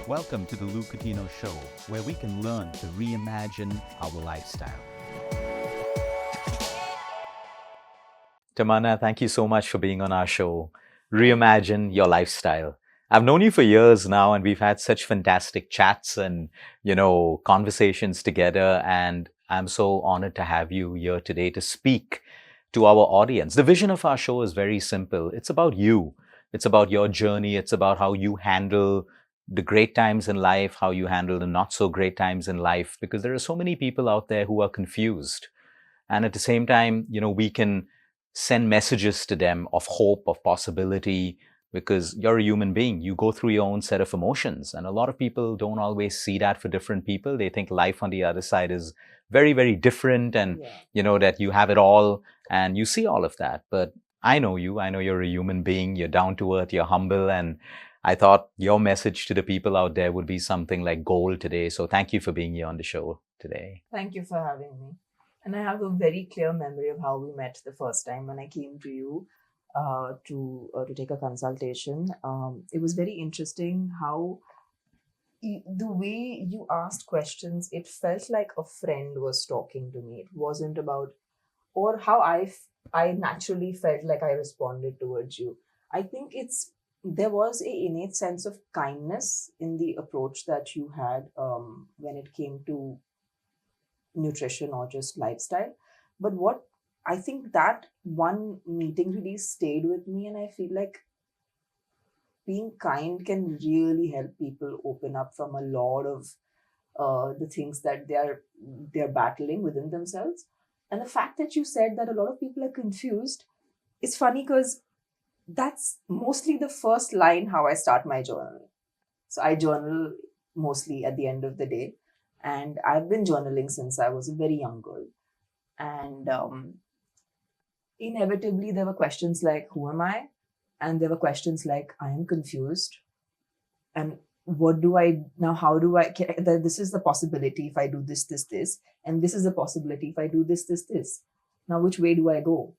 Welcome to the Luke Coutinho Show, where we can learn to reimagine our lifestyle. Tamannaah, thank you so much for being on our show. Reimagine your lifestyle. I've known you for years now, and we've had such fantastic chats and, conversations together. And I'm so honored to have you here today to speak to our audience. The vision of our show is very simple. It's about you. It's about your journey. It's about how you handle the great times in life, how you handle the not so great times in life, because there are so many people out there who are confused. And at the same time, we can send messages to them of hope, of possibility, because you're a human being. You go through your own set of emotions. And a lot of people don't always see that for different people. They think life on the other side is very, very different and, that you have it all and you see all of that. But I know you. I know you're a human being. You're down to earth. You're humble. And I thought your message to the people out there would be something like gold today. So thank you for being here on the show today. Thank you for having me. And I have a very clear memory of how we met the first time when I came to you to take a consultation. It was very interesting how the way you asked questions, it felt like a friend was talking to me. It wasn't about, or how I naturally felt like I responded towards you. I think there was a innate sense of kindness in the approach that you had when it came to nutrition or just lifestyle. But what I think that one meeting really stayed with me, and I feel like being kind can really help people open up from a lot of the things that they're battling within themselves. And the fact that you said that a lot of people are confused is funny because that's mostly the first line how I start my journal. So I journal mostly at the end of the day. And I've been journaling since I was a very young girl. And inevitably, there were questions like, who am I? And there were questions like, I am confused. And what do I now? How do I? This is the possibility if I do this, this, this. And this is the possibility if I do this, this, this. Now, which way do I go?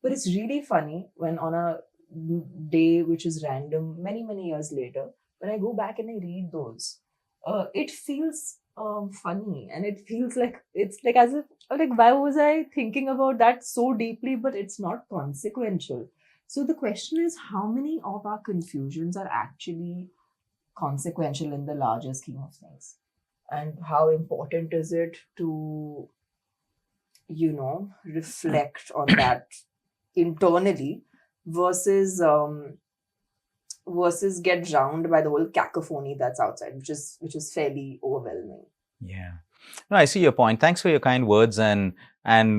But it's really funny when on a day which is random, many, many years later, when I go back and I read those, it feels funny, and it feels like it's like as if like why was I thinking about that so deeply? But it's not consequential. So the question is, how many of our confusions are actually consequential in the larger scheme of things, and how important is it to reflect on that internally versus get drowned by the whole cacophony that's outside, which is fairly overwhelming. Yeah. No, I see your point. Thanks for your kind words. And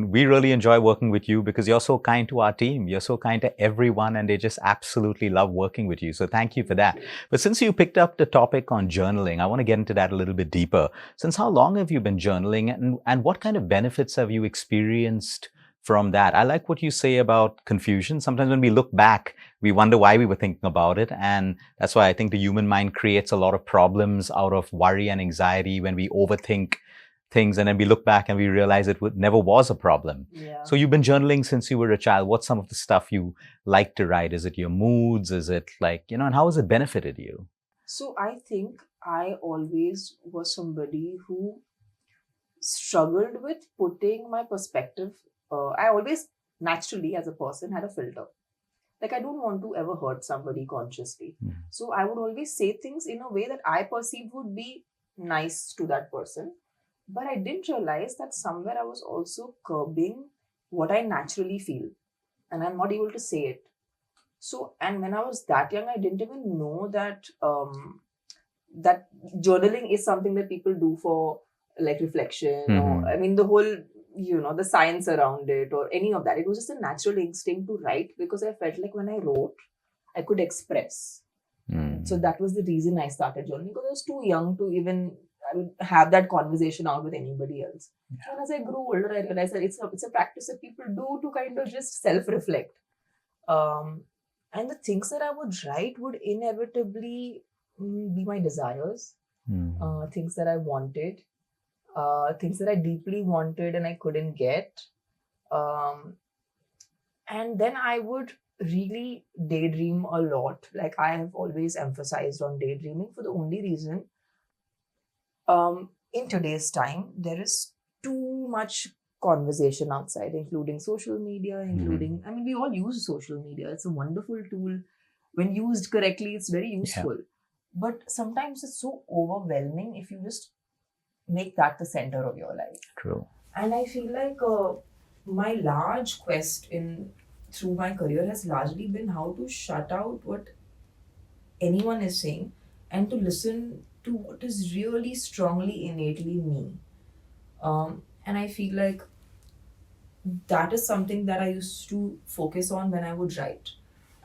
we really enjoy working with you because you're so kind to our team. You're so kind to everyone and they just absolutely love working with you. So thank you for that. But since you picked up the topic on journaling, I want to get into that a little bit deeper. Since how long have you been journaling and what kind of benefits have you experienced from that? I like what you say about confusion. Sometimes when we look back, we wonder why we were thinking about it. And that's why I think the human mind creates a lot of problems out of worry and anxiety when we overthink things and then we look back and we realize it never was a problem. Yeah. So you've been journaling since you were a child. What's some of the stuff you like to write? Is it your moods? Is it like, and how has it benefited you? So I think I always was somebody who struggled with putting my perspective. I always naturally, as a person, had a filter. Like, I don't want to ever hurt somebody consciously. So I would always say things in a way that I perceived would be nice to that person. But I didn't realize that somewhere I was also curbing what I naturally feel. And I'm not able to say it. So, and when I was that young, I didn't even know that that journaling is something that people do for like reflection, or I mean the whole the science around it or any of that. It was just a natural instinct to write because I felt like when I wrote I could express. So that was the reason I started journaling, because I was too young to even have that conversation out with anybody else. And as I grew older, I realized that it's a practice that people do to kind of just self-reflect. And the things that I would write would inevitably be my desires, things that I wanted, things that I deeply wanted and I couldn't get. And then I would really daydream a lot. Like, I have always emphasized on daydreaming for the only reason, in today's time, there is too much conversation outside, including social media, including, I mean, we all use social media. It's a wonderful tool. When used correctly, it's very useful. But sometimes it's so overwhelming if you just make that the center of your life. True. And I feel like my large quest in through my career has largely been how to shut out what anyone is saying and to listen to what is really strongly innately me. And I feel like that is something that I used to focus on when I would write.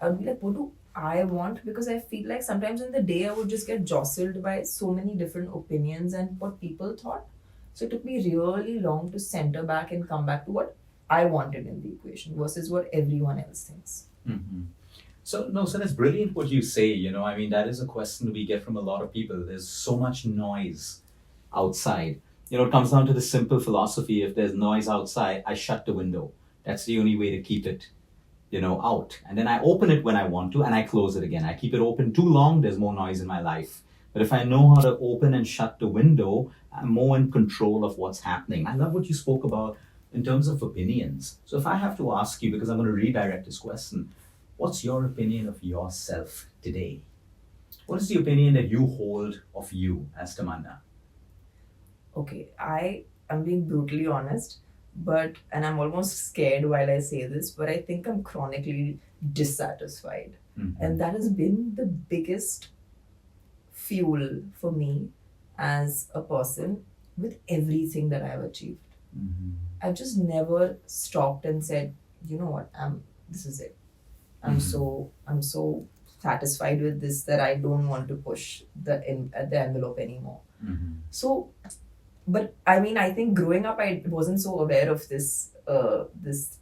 I would be like, what do I want? Because I feel like sometimes in the day I would just get jostled by so many different opinions and what people thought. So it took me really long to center back and come back to what I wanted in the equation versus what everyone else thinks. Mm-hmm. So that's brilliant what you say. I mean, that is a question we get from a lot of people. There's so much noise outside. It comes down to the simple philosophy: if there's noise outside, I shut the window. That's the only way to keep it, out. And then I open it when I want to and I close it again. I keep it open too long, there's more noise in my life. But if I know how to open and shut the window, I'm more in control of what's happening. I love what you spoke about in terms of opinions. So if I have to ask you, because I'm going to redirect this question, what's your opinion of yourself today? What is the opinion that you hold of you as Tamannaah? Okay, I am being brutally honest, and I'm almost scared while I say this, but I think I'm chronically dissatisfied. Mm-hmm. And that has been the biggest fuel for me as a person with everything that I've achieved. Mm-hmm. I've just never stopped and said, you know what, this is it. I'm so satisfied with this that I don't want to push the envelope anymore. Mm-hmm. So, but I mean, I think growing up, I wasn't so aware of this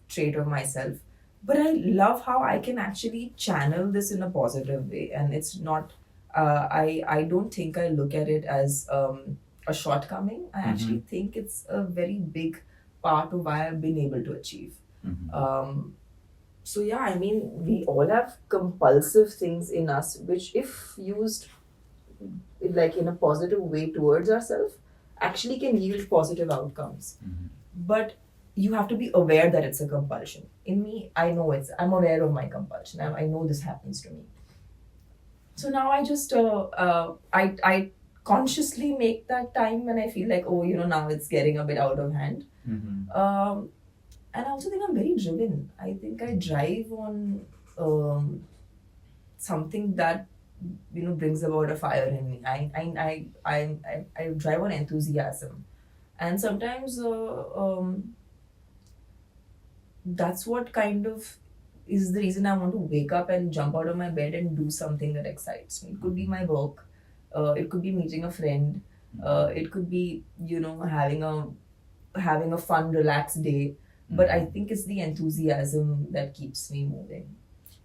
trait of myself. But I love how I can actually channel this in a positive way, and it's not. I don't think I look at it as a shortcoming. I actually think it's a very big part of why I've been able to achieve. Mm-hmm. So yeah, I mean, we all have compulsive things in us, which if used like in a positive way towards ourselves, actually can yield positive outcomes. Mm-hmm. But you have to be aware that it's a compulsion. In me, I'm aware of my compulsion. I know this happens to me. So now I just, I consciously make that time when I feel like, now it's getting a bit out of hand. Mm-hmm. And I also think I'm very driven. I think I drive on something that brings about a fire in me. I drive on enthusiasm, and sometimes that's what kind of is the reason I want to wake up and jump out of my bed and do something that excites me. It could be my work, it could be meeting a friend, it could be having a fun, relaxed day. But I think it's the enthusiasm that keeps me moving.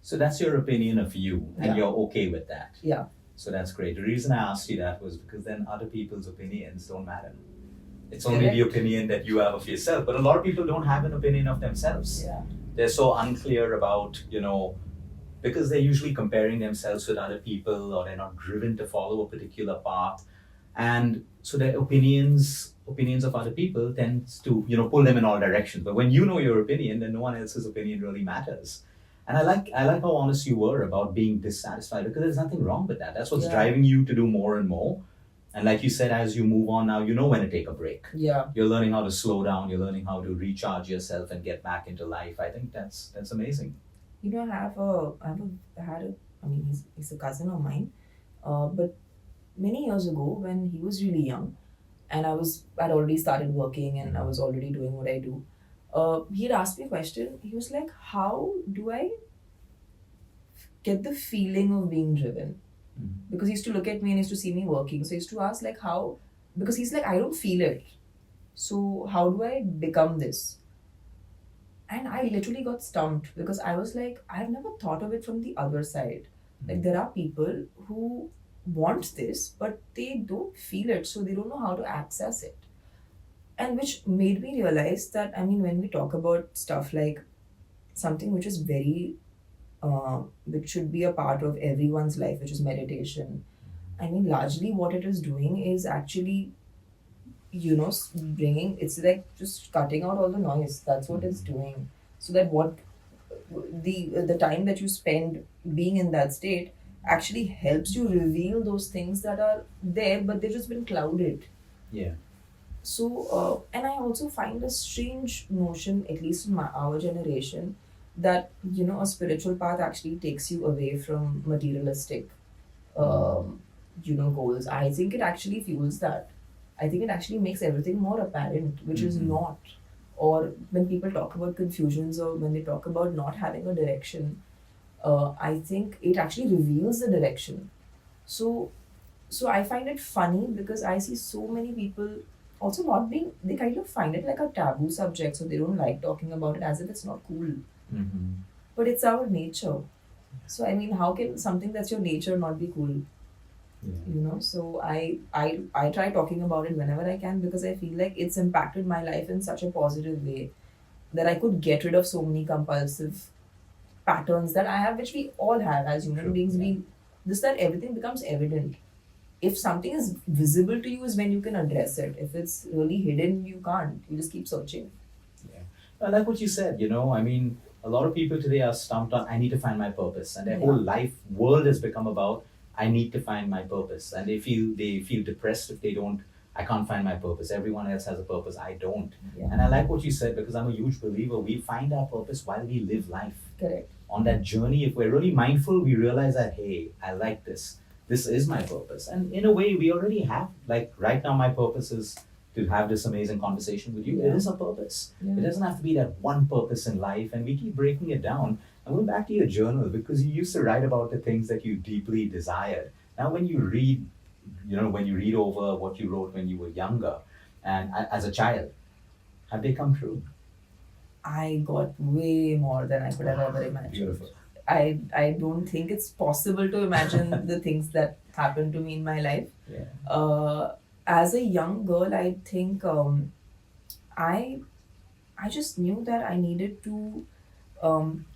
So that's your opinion of you, and you're okay with that. Yeah. So that's great. The reason I asked you that was because then other people's opinions don't matter. It's only the opinion that you have of yourself. But a lot of people don't have an opinion of themselves. Yeah. They're so unclear about, because they're usually comparing themselves with other people, or they're not driven to follow a particular path. And so their opinions of other people tends to, pull them in all directions. But when you know your opinion, then no one else's opinion really matters. And I like how honest you were about being dissatisfied, because there's nothing wrong with that. That's what's driving you to do more and more. And like you said, as you move on now, you know when to take a break. Yeah. You're learning how to slow down. You're learning how to recharge yourself and get back into life. I think that's amazing. He's a cousin of mine, but many years ago when he was really young, and I'd already started working and I was already doing what I do. He'd asked me a question. He was like, how do I get the feeling of being driven? Mm-hmm. Because he used to look at me and he used to see me working. So he used to ask like how, because he's like, I don't feel it. So how do I become this? And I literally got stumped because I was like, I've never thought of it from the other side. Like there are people who want this, but they don't feel it. So they don't know how to access it. And which made me realize that, when we talk about stuff like something which is very which should be a part of everyone's life, which is meditation. I mean, largely what it is doing is actually, bringing, it's like just cutting out all the noise. That's what it's doing. So that what the time that you spend being in that state actually helps you reveal those things that are there, but they've just been clouded. Yeah. So, and I also find a strange notion, at least in our generation, that a spiritual path actually takes you away from materialistic, goals. I think it actually fuels that. I think it actually makes everything more apparent, which is not. Or when people talk about confusions, or when they talk about not having a direction, I think it actually reveals the direction. So, so I find it funny because I see so many people also not being, they kind of find it like a taboo subject, so they don't like talking about it as if it's not cool. But it's our nature. So I mean, how can something that's your nature not be cool? So I try talking about it whenever I can, because I feel like it's impacted my life in such a positive way that I could get rid of so many compulsive patterns that I have, which we all have as human beings. We this that everything becomes evident. If something is visible to you is when you can address it. If it's really hidden, you can't. You just keep searching. Yeah. I like what you said, I mean, a lot of people today are stumped on, I need to find my purpose. And their whole life world has become about, I need to find my purpose. And they feel depressed if they don't, I can't find my purpose. Everyone else has a purpose. I don't. Yeah. And I like what you said, because I'm a huge believer. We find our purpose while we live life. Correct. On that journey, if we're really mindful, we realize that, hey, I like this. This is my purpose. And in a way, we already have, like right now, my purpose is to have this amazing conversation with you. Yeah. It is a purpose. Yeah. It doesn't have to be that one purpose in life. And we keep breaking it down. And going back to your journal, because you used to write about the things that you deeply desired. Now, when you read, when you read over what you wrote when you were younger and as a child, have they come true? I got way more than I could have ever imagined. Beautiful. I don't think it's possible to imagine the things that happened to me in my life. Yeah. As a young girl, I think I I just knew that I needed to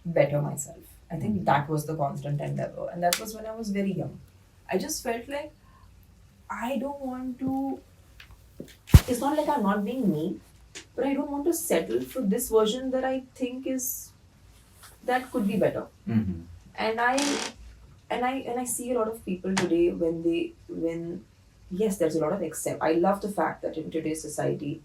better myself. I think that was the constant endeavor, and that was when I was very young. I just felt like I don't want to. It's not like I'm not being me, but I don't want to settle for this version that I think is that could be better. Mm-hmm. And I see a lot of people today when yes, there's a lot of accept. I love the fact that in today's society,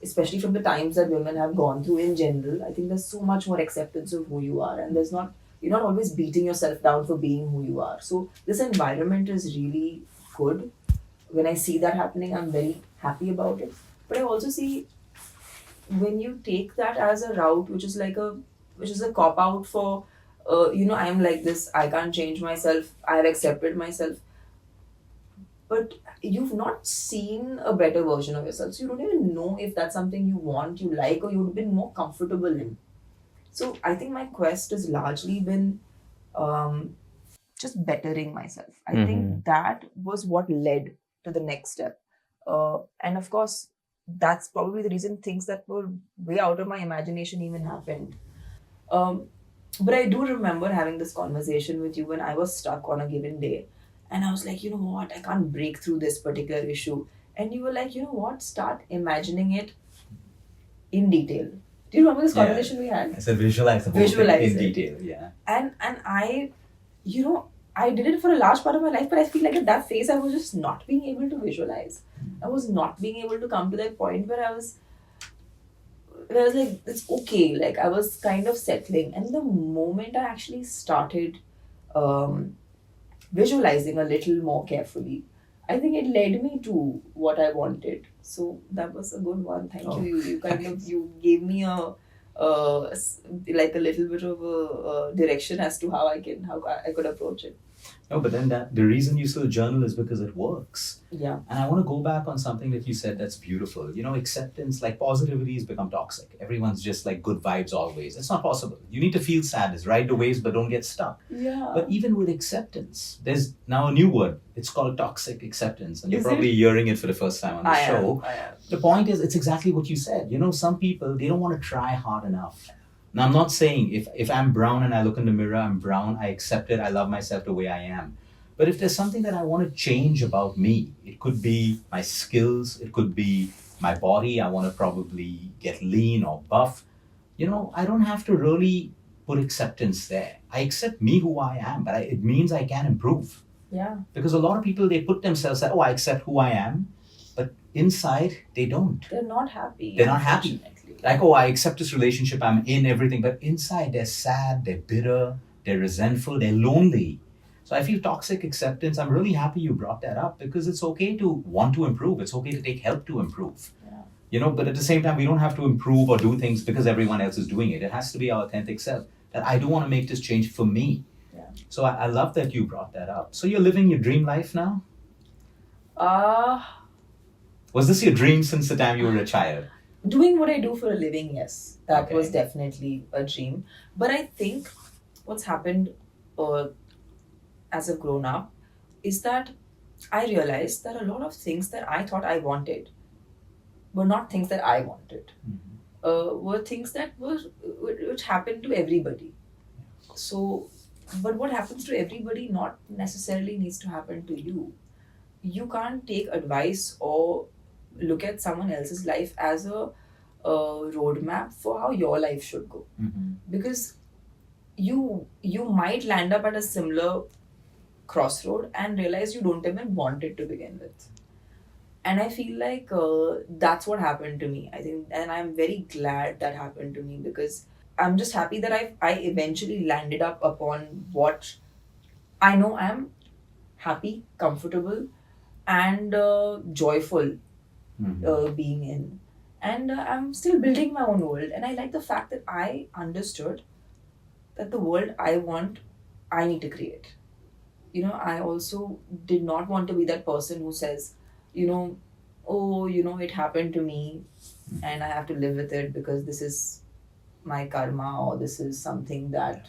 especially from the times that women have gone through in general, I think there's so much more acceptance of who you are, and there's not you're not always beating yourself down for being who you are. So this environment is really good. When I see that happening, I'm very happy about it. But I also see when you take that as a route, which is a cop out for, I am like this. I can't change myself. I have accepted myself, but you've not seen a better version of yourself. So you don't even know if that's something you want, you like, or you've been more comfortable in. So I think my quest has largely been um, just bettering myself. I think that was what led to the next step. And of course, that's probably the reason things that were way out of my imagination even happened. Um, but I do remember having this conversation with you when I was stuck on a given day. And I was like, you know what, I can't break through this particular issue. And you were like, you know what, start imagining it in detail. Do you remember this conversation we had? I said visualize the whole Visualize thing in it. detail, yeah. And I, I did it for a large part of my life, but I feel like at that phase I was just not being able to visualize. I was not being able to come to that point where I was like, it's okay. Like I was kind of settling. And the moment I actually started um, visualizing a little more carefully, I think it led me to what I wanted. So that was a good one. Thank you. You kind of you gave me like a little bit of a direction as to how I could approach it. No, but then the reason you still journal is because it works. Yeah. And I want to go back on something that you said that's beautiful. Acceptance, like positivity has become toxic. Everyone's just like good vibes always. It's not possible. You need to feel sadness, ride the waves, but don't get stuck. Yeah. But even with acceptance, there's now a new word. It's called toxic acceptance. And you're Is probably hearing it for the first time on the show. I am. The point is, it's exactly what you said. Some people, they don't want to try hard enough. Now, I'm not saying if I'm brown and I look in the mirror, I'm brown, I accept it, I love myself the way I am. But if there's something that I want to change about me, it could be my skills, it could be my body, I want to probably get lean or buff. I don't have to really put acceptance there. I accept me who I am, but it means I can improve. Yeah. Because a lot of people, they put themselves at, oh, I accept who I am, but inside they don't. They're not happy. They're not happy. Like, oh, I accept this relationship, I'm in everything, but inside they're sad, they're bitter, they're resentful, they're lonely. So I feel toxic acceptance, I'm really happy you brought that up, because it's okay to want to improve. It's okay to take help to improve. But at the same time, we don't have to improve or do things because everyone else is doing it. It has to be our authentic self. That I do want to make this change for me. Yeah. So I love that you brought that up. So you're living your dream life now? Was this your dream since the time you were a child? Doing what I do for a living, yes. That was definitely a dream. But I think what's happened as I've grown up is that I realized that a lot of things that I thought I wanted were not things that I wanted. Were things that which happened to everybody. So, but what happens to everybody not necessarily needs to happen to you. You can't take advice or look at someone else's life as a roadmap for how your life should go. Because you might land up at a similar crossroad and realize you don't even want it to begin with. And I feel like that's what happened to me. I think, and I'm very glad that happened to me, because I'm just happy that I eventually landed up upon what I know I'm happy, comfortable, and joyful being in. And I'm still building my own world. And I like the fact that I understood that the world I want, I need to create. I also did not want to be that person who says, oh, it happened to me and I have to live with it because this is my karma, or this is something that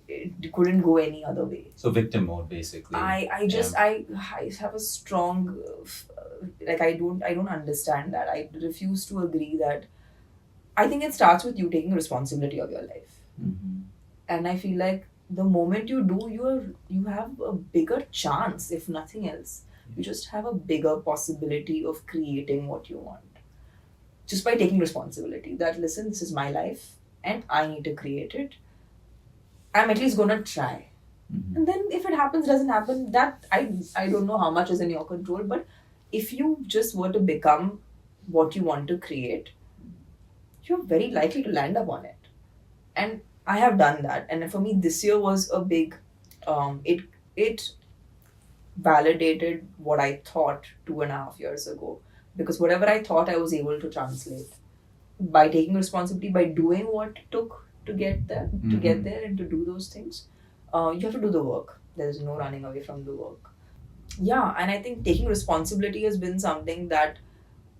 it couldn't go any other way. So victim mode, basically. I have a strong, I don't understand that. I refuse to agree that. I think it starts with you taking responsibility of your life. And I feel like the moment you do, you have a bigger chance, if nothing else. You just have a bigger possibility of creating what you want. Just by taking responsibility. That, listen, this is my life and I need to create it. I'm at least gonna try. And then if it happens, doesn't happen, that I don't know how much is in your control, but if you just were to become what you want to create, you're very likely to land up on it. And I have done that. And for me, this year was a big, it validated what I thought 2.5 years ago. Because whatever I thought, I was able to translate. By taking responsibility, by doing what it took to get there, and to do those things, you have to do the work. There's no running away from the work. Yeah, and I think taking responsibility has been something that,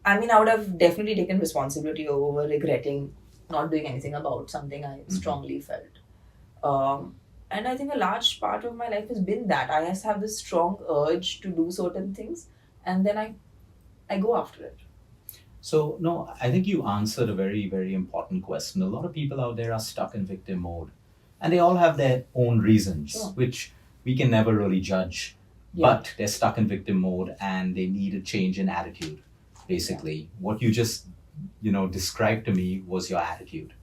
I would have definitely taken responsibility over regretting not doing anything about something I strongly felt. And I think a large part of my life has been that. I just have this strong urge to do certain things, and then I go after it. So, no, I think you answered a very, very important question. A lot of people out there are stuck in victim mode, and they all have their own reasons, which we can never really judge. Yeah. But they're stuck in victim mode and they need a change in attitude. Basically, what you just described to me was your attitude.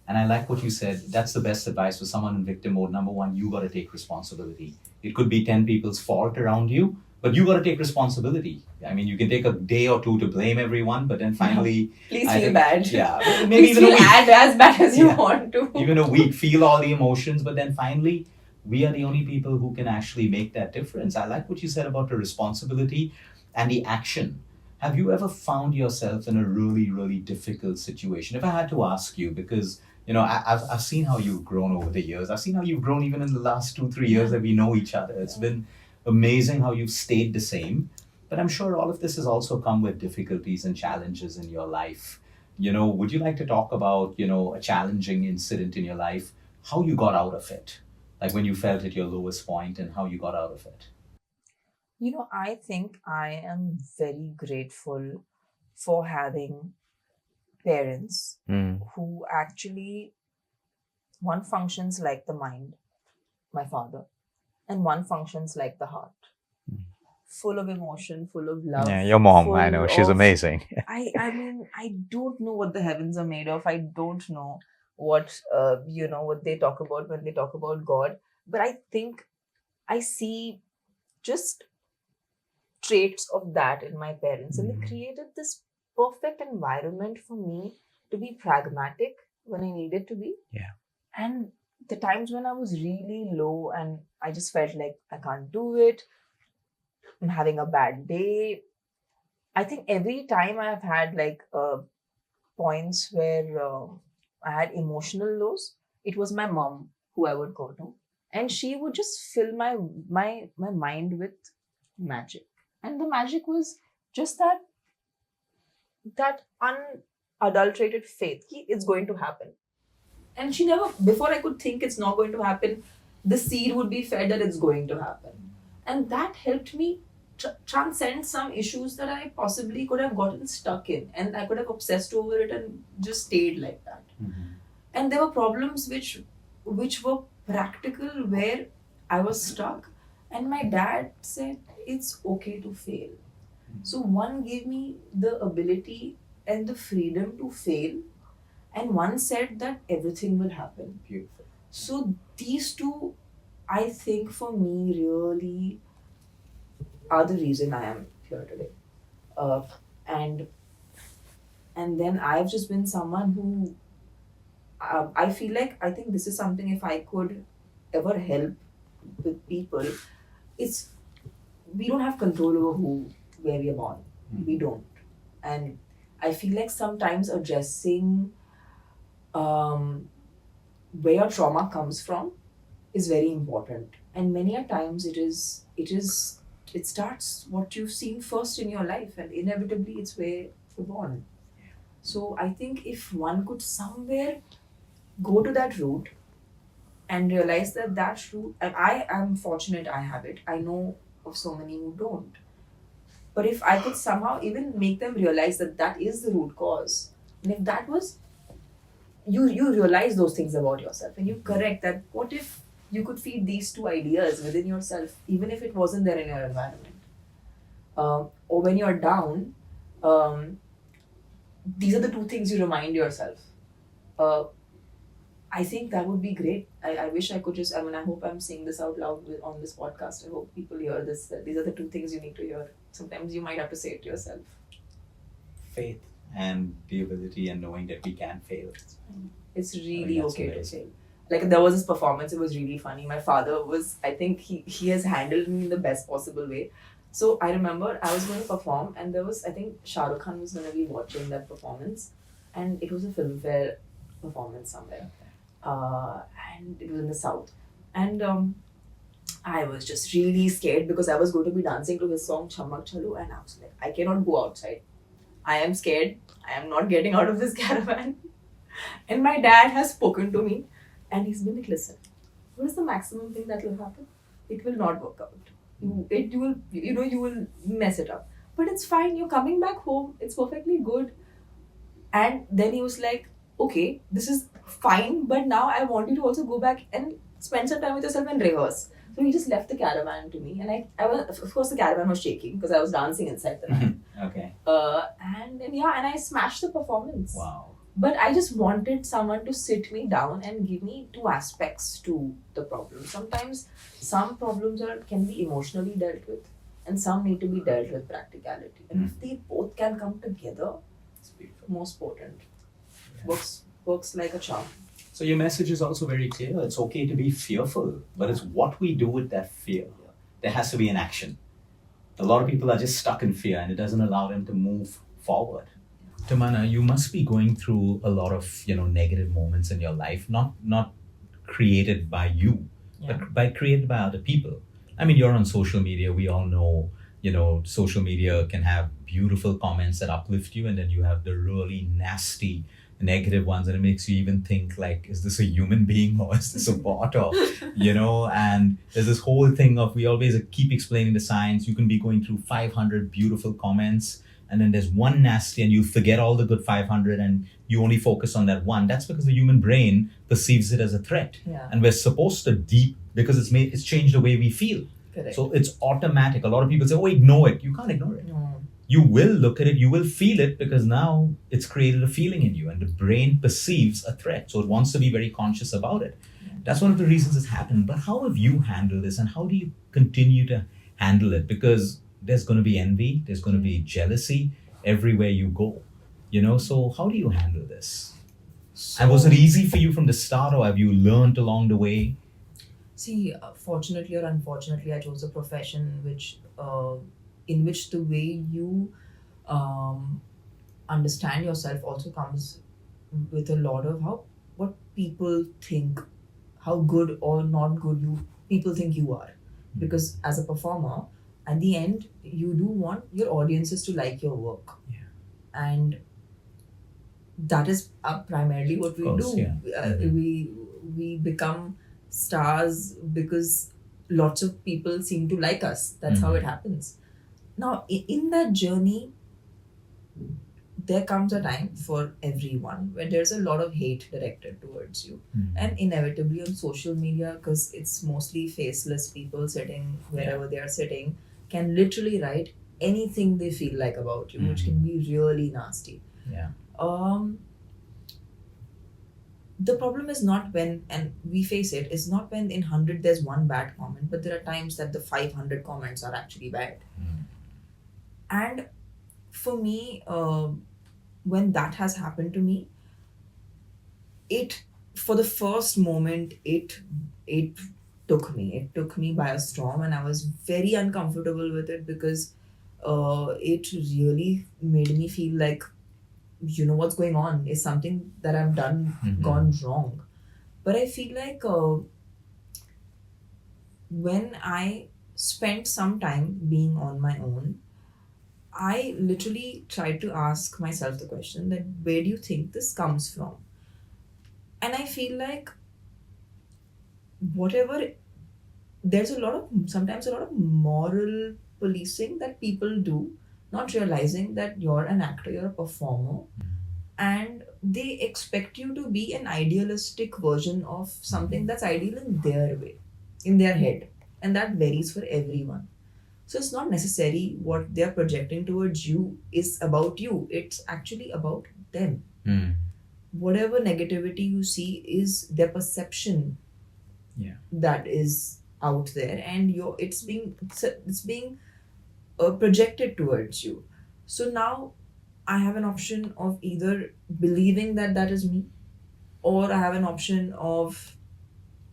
And I like what you said. That's the best advice for someone in victim mode. Number one, you got to take responsibility. It could be 10 people's fault around you, but you got to take responsibility. You can take a day or two to blame everyone, but then finally... Please feel bad. Yeah. Maybe even feel as bad as you want to. Even a week, feel all the emotions, but then finally, we are the only people who can actually make that difference. I like what you said about the responsibility and the action. Have you ever found yourself in a really, really difficult situation? If I had to ask you, because I've seen how you've grown over the years. I've seen how you've grown even in the last 2-3 years that we know each other. It's been amazing how you've stayed the same. But I'm sure all of this has also come with difficulties and challenges in your life. Would you like to talk about, a challenging incident in your life, how you got out of it? Like when you felt at your lowest point and how you got out of it? I think I am very grateful for having parents Mm. who actually, one functions like the mind, my father, and one functions like the heart. Full of emotion, full of love. Yeah, your mom, I full know, she's of amazing. I mean, I don't know what the heavens are made of. I don't know what what they talk about when they talk about God. But I think I see just traits of that in my parents, and they created this perfect environment for me to be pragmatic when I needed to be. Yeah. And the times when I was really low and I just felt like I can't do it, I'm having a bad day. I think every time I've had like points where I had emotional lows, it was my mom who I would go to, and she would just fill my mind with magic, and the magic was just that unadulterated faith. It's going to happen, and she never before I could think it's not going to happen. The seed would be fed that it's going to happen, and that helped me transcend some issues that I possibly could have gotten stuck in, and I could have obsessed over it and just stayed like that. Mm-hmm. And there were problems which were practical where I was stuck, and my dad said it's okay to fail. So one gave me the ability and the freedom to fail, and one said that everything will happen. Beautiful. So these two, I think, for me really are the reason I am here today. Uh, and then I've just been someone who I feel like I think this is something, if I could ever help with people, it's we don't have control over where we are born. We don't. And I feel like sometimes addressing where your trauma comes from is very important. And many a times it starts what you've seen first in your life, and inevitably it's where you're born. So I think if one could somewhere go to that route and realize that route, and I am fortunate I have it. I know of so many who don't. But if I could somehow even make them realize that is the root cause, and if that was, you realize those things about yourself, and you correct that. What if you could feed these two ideas within yourself, even if it wasn't there in your environment, or when you're down, these are the two things you remind yourself. I think that would be great. I wish I could just, I mean, I hope I'm saying this out loud on this podcast. I hope people hear this. That these are the two things you need to hear. Sometimes you might have to say it to yourself. Faith and the ability and knowing that we can fail. It's really okay to amazing. fail. Like, there was this performance, it was really funny. My father was, I think he has handled me in the best possible way. So I remember I was going to perform, and there was, I think Shah Rukh Khan was going to be watching that performance, and it was a Filmfare performance somewhere. And it was in the south, and I was just really scared because I was going to be dancing to his song Chammak Chalu, and I was like, I cannot go outside. I am scared. I am not getting out of this caravan. And my dad has spoken to me, and he's been like, listen, what is the maximum thing that will happen? It will not work out. You will mess it up. But it's fine. You're coming back home. It's perfectly good. And then he was like, okay, this is fine, but now I want you to also go back and spend some time with yourself and rehearse. So he just left the caravan to me, and I was, of course, the caravan was shaking because I was dancing inside the van. Okay. And then and I smashed the performance. Wow. But I just wanted someone to sit me down and give me two aspects to the problem. Sometimes some problems can be emotionally dealt with, and some need to be dealt with practicality. And if they both can come together, it's beautiful. Most potent. Yeah. Works like a charm. So your message is also very clear. It's okay to be fearful, but it's what we do with that fear. There has to be an action. A lot of people are just stuck in fear, and it doesn't allow them to move forward. Tamannaah, you must be going through a lot of negative moments in your life, not created by you, but created by other people. I mean, you're on social media. We all know, social media can have beautiful comments that uplift you, and then you have the really nasty negative ones, and it makes you even think like, is this a human being or is this a bot? Or and there's this whole thing of, we always keep explaining the science. You can be going through 500 beautiful comments, and then there's one nasty, and you forget all the good 500 and you only focus on that one. That's because the human brain perceives it as a threat. Yeah. And we're supposed to because it's changed the way we feel. Correct. So it's automatic. A lot of people say, oh, ignore it. You can't ignore it. No. You will look at it, you will feel it, because now it's created a feeling in you and the brain perceives a threat. So it wants to be very conscious about it. That's one of the reasons it's happened. But how have you handled this, and how do you continue to handle it? Because there's going to be envy, there's going to be jealousy everywhere you go. So how do you handle this? And was it easy for you from the start, or have you learned along the way? See, fortunately or unfortunately, I chose a profession in which the way you understand yourself also comes with a lot of what people think, how good or not good people think you are. Because as a performer, at the end, you do want your audiences to like your work. Yeah. And that is primarily what we do. Yeah. We become stars because lots of people seem to like us. That's how it happens. Now, in that journey, there comes a time for everyone where there's a lot of hate directed towards you. And inevitably on social media, because it's mostly faceless people sitting wherever they are sitting, can literally write anything they feel like about you, which can be really nasty. Yeah. The problem is not when, and we face it, is not when in 100 there's one bad comment, but there are times that the 500 comments are actually bad. And for me, when that has happened to me, for the first moment, it took me by a storm, and I was very uncomfortable with it because it really made me feel like, what's going on is something that I've done gone wrong. But I feel like when I spent some time being on my own, I literally tried to ask myself the question that where do you think this comes from? And I feel like there's sometimes a lot of moral policing that people do, not realizing that you're an actor, you're a performer, and they expect you to be an idealistic version of something that's ideal in their way, in their head. And that varies for everyone. So it's not necessary what they're projecting towards you is about you. It's actually about them. Whatever negativity you see is their perception that is out there, and it's being projected towards you. So now I have an option of either believing that is me, or I have an option of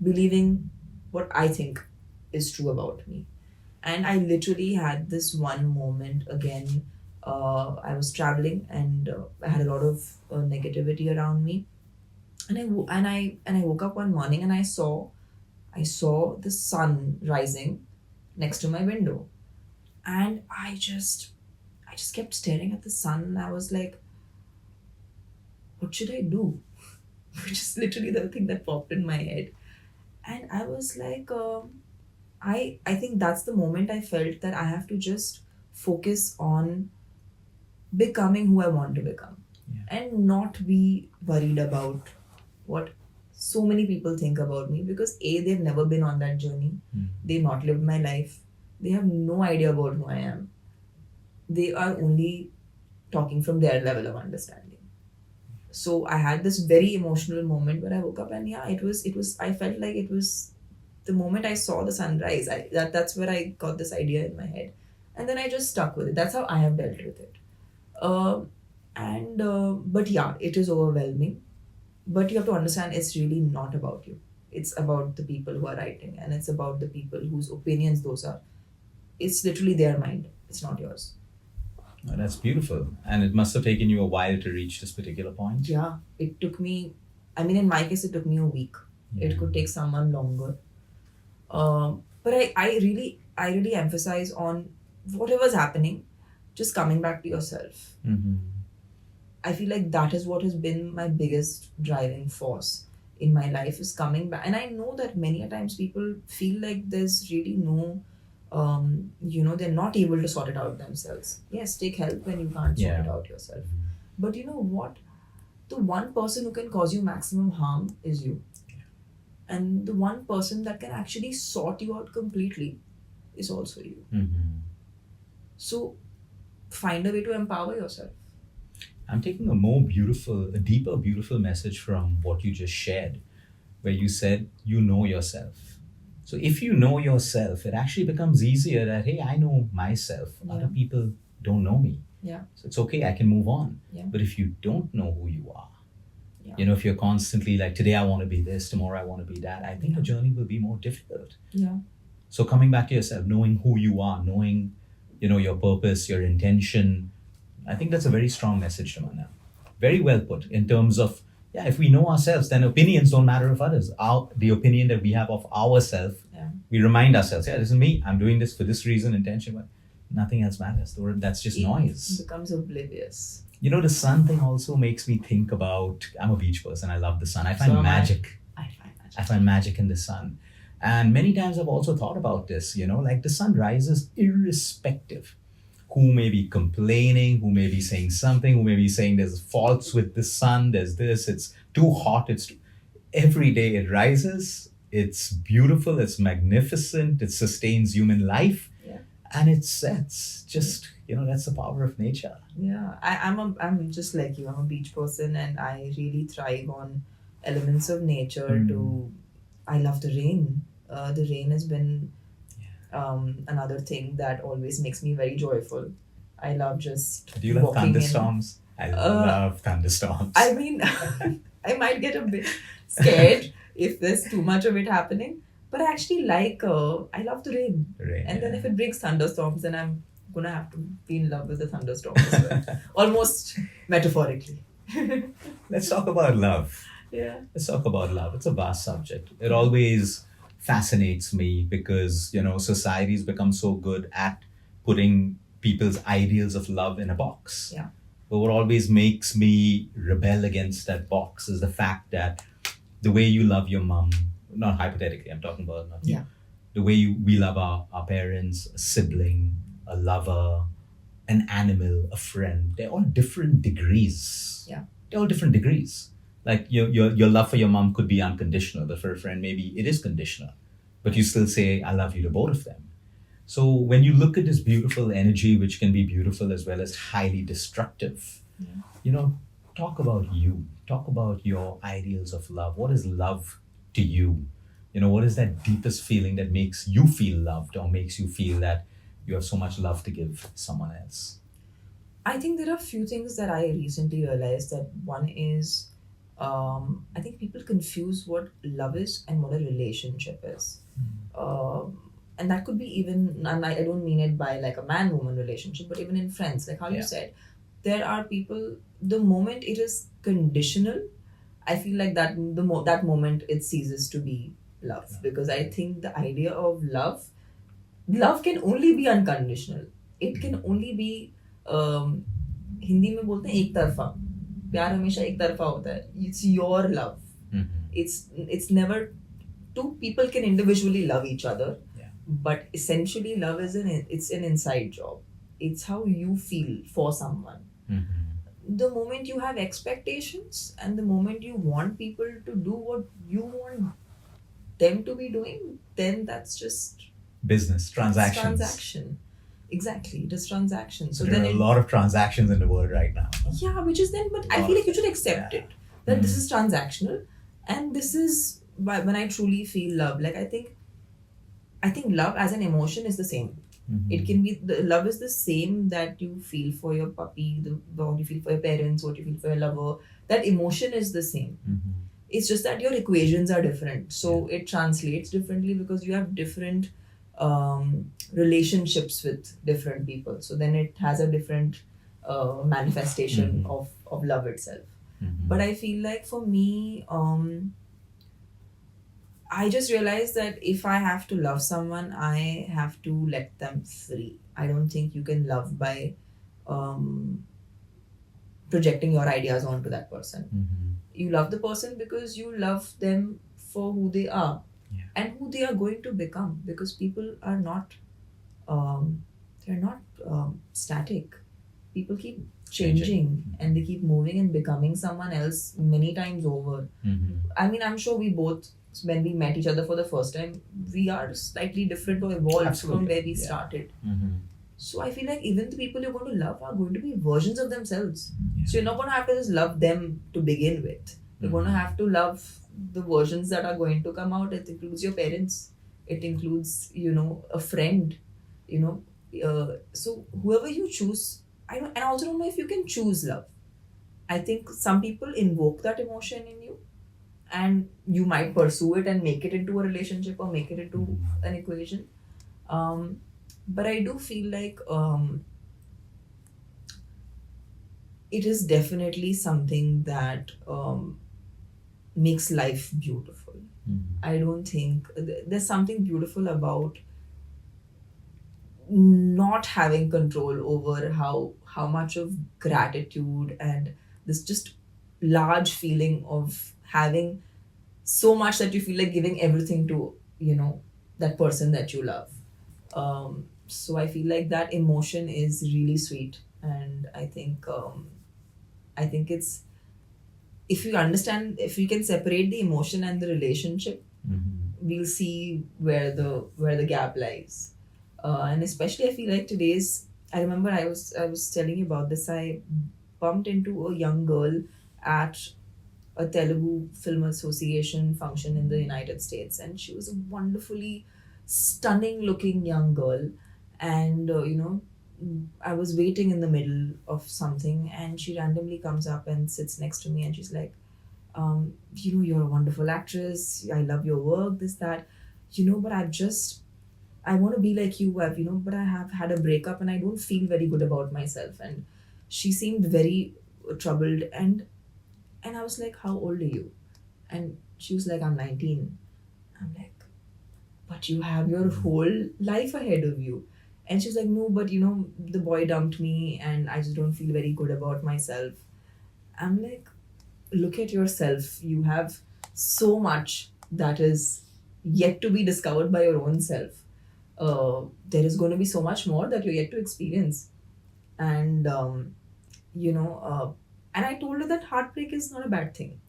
believing what I think is true about me. And I literally had this one moment again. I was traveling and I had a lot of negativity around me, and I woke up one morning and I saw the sun rising next to my window, and I just kept staring at the sun, and I was like, what should I do? Which is literally the thing that popped in my head. And I was like, I think that's the moment I felt that I have to just focus on becoming who I want to become, and not be worried about what so many people think about me, because they've never been on that journey. They've not lived my life. They have no idea about who I am. They are only talking from their level of understanding. So I had this very emotional moment where I woke up, and it was I felt like it was the moment I saw the sunrise. That's where I got this idea in my head, and then I just stuck with it. That's how I have dealt with it. But it is overwhelming. But you have to understand, it's really not about you. It's about the people who are writing, and it's about the people whose opinions those are. It's literally their mind. It's not yours. Oh, that's beautiful. And it must have taken you a while to reach this particular point. Yeah, it took me, in my case, it took me a week. It could take someone longer. But I really emphasize on whatever's happening, just coming back to yourself. I feel like that is what has been my biggest driving force in my life, is coming back. And I know that many a times people feel like there's really no they're not able to sort it out themselves. Yes, take help when you can't sort Yeah. it out yourself. But you know what? The one person who can cause you maximum harm is you. And the one person that can actually sort you out completely is also you. So find a way to empower yourself. I'm taking a deeper, beautiful message from what you just shared, where you said you know yourself. So if you know yourself, it actually becomes easier that, hey, I know myself. Yeah. Other people don't know me. Yeah. So it's okay, I can move on. Yeah. But if you don't know who you are, Yeah. if you're constantly like, today I want to be this, tomorrow I want to be that, I think the journey will be more difficult. Yeah. So coming back to yourself, knowing who you are, knowing, your purpose, your intention, I think that's a very strong message, Tamannaah. Very well put in terms of, if we know ourselves, then opinions don't matter of others. The opinion that we have of ourselves, we remind ourselves, this is me, I'm doing this for this reason, intention, but nothing else matters. That's just noise. It becomes oblivious. The sun thing also makes me think about, I'm a beach person, I love the sun. I find So am I. magic. I find magic in the sun. And many times I've also thought about this, like the sun rises irrespective. Who may be complaining, who may be saying something, who may be saying there's faults with the sun, there's this, it's too hot, every day it rises, it's beautiful, it's magnificent, it sustains human life, and it sets. Just, that's the power of nature. Yeah, I'm just like you. I'm a beach person, and I really thrive on elements of nature. I love the rain. The rain has been another thing that always makes me very joyful. I love just Do you love walking thunderstorms? I love thunderstorms. I mean, I might get a bit scared if there's too much of it happening, but I actually I love the rain. And then if it brings thunderstorms, then I'm gonna have to be in love with the thunderstorm as well. Almost metaphorically. Let's talk about love. Yeah. Let's talk about love. It's a vast subject. It always fascinates me because, society's become so good at putting people's ideals of love in a box. Yeah. But what always makes me rebel against that box is the fact that the way you love your mom, not hypothetically, I'm talking about not you, the way we love our parents, a sibling, a lover, an animal, a friend, they're all different degrees. Yeah. They're all different degrees. Like your love for your mom could be unconditional, but for a friend, maybe it is conditional. But you still say, I love you to both of them. So when you look at this beautiful energy, which can be beautiful as well as highly destructive, talk about you. Talk about your ideals of love. What is love to you? What is that deepest feeling that makes you feel loved or makes you feel that you have so much love to give someone else? I think there are a few things that I recently realized. That one is, I think people confuse what love is and what a relationship is. And that could be even, and I don't mean it by like a man-woman relationship, but even in friends, like how you said, there are people, the moment it is conditional, I feel like that that moment it ceases to be love. Because I think the idea of love can only be unconditional. It can only be, Hindi में बोलते हैं एक तरफा, प्यार हमेशा एक तरफा होता है. It's your love. It's never, two people can individually love each other, but essentially love is it's an inside job. It's how you feel for someone. The moment you have expectations and the moment you want people to do what you want them to be doing, then that's just business, transactions. Transaction. Exactly, it is transaction. So there are a lot of transactions in the world right now. Yeah, which is then, but I feel like you should accept it, that this is transactional, and this is when I truly feel love. Like I think love as an emotion is the same. It can be, the love is the same that you feel for your puppy, what you feel for your parents, what you feel for your lover. That emotion is the same. It's just that your equations are different. So it translates differently because you have different relationships with different people. So then it has a different manifestation of love itself. But I feel like for me, I just realized that if I have to love someone, I have to let them free. I don't think you can love by projecting your ideas onto that person. You love the person because you love them for who they are and who they are going to become, because people are not they're not static. People keep changing and they keep moving and becoming someone else many times over. I mean, I'm sure we both, when we met each other for the first time, we are slightly different or evolved from where we started. So I feel like even the people you're going to love are going to be versions of themselves. So you're not going to have to just love them to begin with. You're going to have to love the versions that are going to come out. It includes your parents. It includes, a friend. So whoever you choose, and I also don't know if you can choose love. I think some people invoke that emotion in you, and you might pursue it and make it into a relationship or make it into an equation. But I do feel like it is definitely something that makes life beautiful. I don't think there's something beautiful about not having control over how much of gratitude and this just large feeling of having so much that you feel like giving everything to that person that you love. So I feel like that emotion is really sweet, and I think it's, if you can separate the emotion and the relationship, we'll see where the gap lies. And especially I feel like I remember I was telling you about this. I bumped into a young girl at a Telugu Film Association function in the United States, and she was a wonderfully stunning looking young girl. And I was waiting in the middle of something, and she randomly comes up and sits next to me, and she's like, you're a wonderful actress. I love your work. This that, but I want to be like you. But I have had a breakup, and I don't feel very good about myself. And she seemed very troubled, and I was like, how old are you? And she was like, I'm 19. I'm like, but you have your whole life ahead of you. And she's like, no, but the boy dumped me and I just don't feel very good about myself. I'm like, look at yourself. You have so much that is yet to be discovered by your own self. There is going to be so much more that you're yet to experience. And, and I told her that heartbreak is not a bad thing.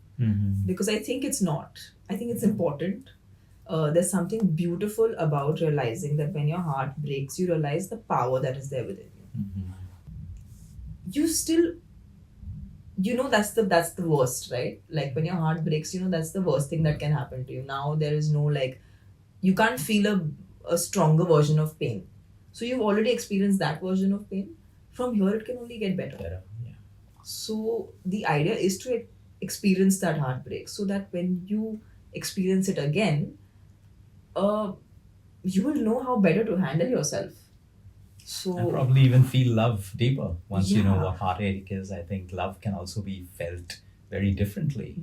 Because I think it's not. I think it's important. There's something beautiful about realizing that when your heart breaks, you realize the power that is there within you. You still, that's the worst, right? Like when your heart breaks, that's the worst thing that can happen to you. Now there is no you can't feel a stronger version of pain. So you've already experienced that version of pain. From here, it can only get better. So the idea is to experience that heartbreak so that when you experience it again, you will know how better to handle yourself. So and probably even feel love deeper once you know what heartache is. I think love can also be felt very differently.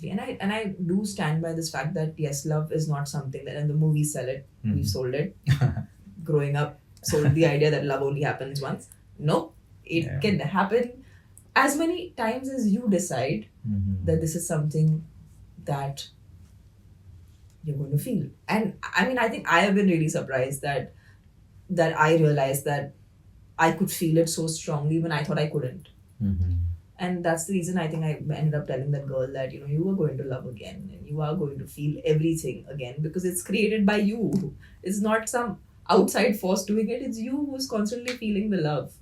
And I do stand by this fact that yes, love is not something that in the movies sell it. We've sold it. Growing up, sold the idea that love only happens once. No, it can happen as many times as you decide that this is something that you're going to feel. And I mean, I think I have been really surprised that I realized that I could feel it so strongly when I thought I couldn't. And that's the reason I think I ended up telling that girl that, you are going to love again and you are going to feel everything again because it's created by you. It's not some outside force doing it. It's you who's constantly feeling the love.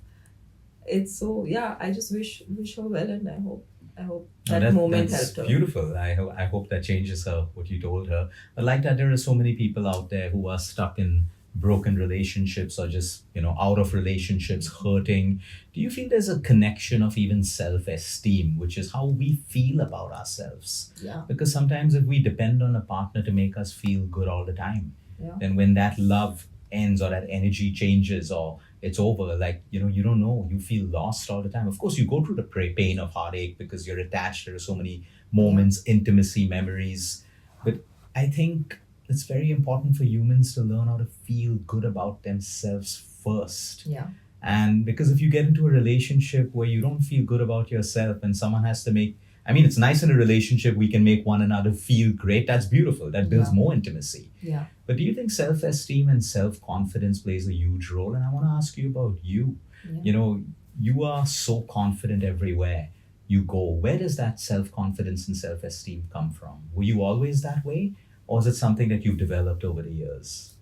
It's so, I just wish her well, and I hope that moment helped her. Beautiful. I hope that changes her, what you told her. But like that, there are so many people out there who are stuck in broken relationships or just, out of relationships, hurting. Do you feel there's a connection of even self-esteem, which is how we feel about ourselves? Yeah. Because sometimes if we depend on a partner to make us feel good all the time, then when that love ends or that energy changes or it's over, you don't know, you feel lost all the time. Of course, you go through the pain of heartache because you're attached. There are so many moments, intimacy, memories. But I think it's very important for humans to learn how to feel good about themselves first. Yeah. And because if you get into a relationship where you don't feel good about yourself and someone has to make, I mean, it's nice in a relationship we can make one another feel great. That's beautiful. That builds Yeah. more intimacy. Yeah. But do you think self-esteem and self-confidence plays a huge role? And I want to ask you about you. Yeah. You know, you are so confident everywhere you go. Where does that self-confidence and self-esteem come from? Were you always that way? Or is it something that you've developed over the years?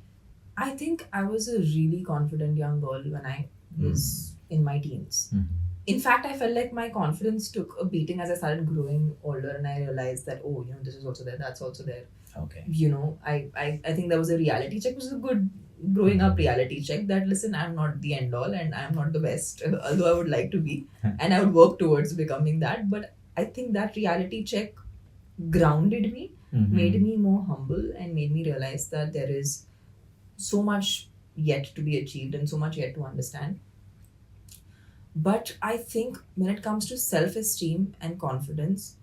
I think I was a really confident young girl when I was in my teens. Mhm. In fact, I felt like my confidence took a beating as I started growing older, and I realized that, oh, this is also there, that's also there. Okay. I think there was a reality check, which was a good growing up reality check that, listen, I'm not the end all and I'm not the best, although I would like to be, and I would work towards becoming that. But I think that reality check grounded me, Mhm. made me more humble, and made me realize that there is so much yet to be achieved and so much yet to understand. But I think when it comes to self-esteem and confidence,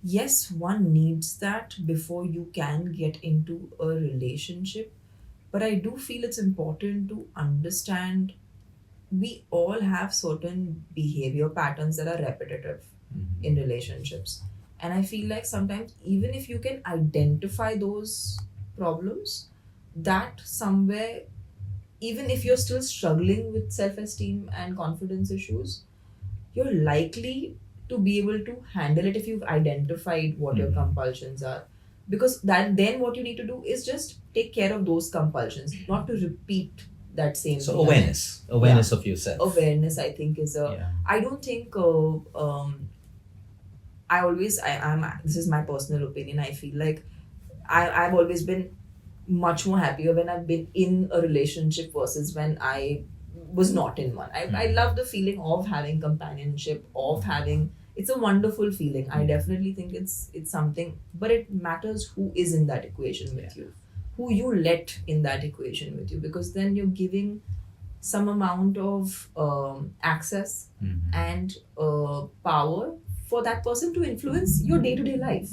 yes, one needs that before you can get into a relationship. But I do feel it's important to understand we all have certain behavior patterns that are repetitive Mhm. in relationships. And I feel like sometimes, even if you can identify those problems, that somewhere, even if you're still struggling with self esteem and confidence issues, you're likely to be able to handle it if you've identified what your Mhm. compulsions are. Because that then what you need to do is just take care of those compulsions, not to repeat that same So thing. awareness of yourself. Awareness, I think, is a. Yeah. I don't think. I'm. This is my personal opinion. I feel like I've always been much more happier when I've been in a relationship versus when I was not in one. I love the feeling of having companionship, of having. It's a wonderful feeling. I definitely think it's something, but it matters who is in that equation with you, who you let in that equation with you, because then you're giving some amount of access Mhm. and power for that person to influence your day-to-day life.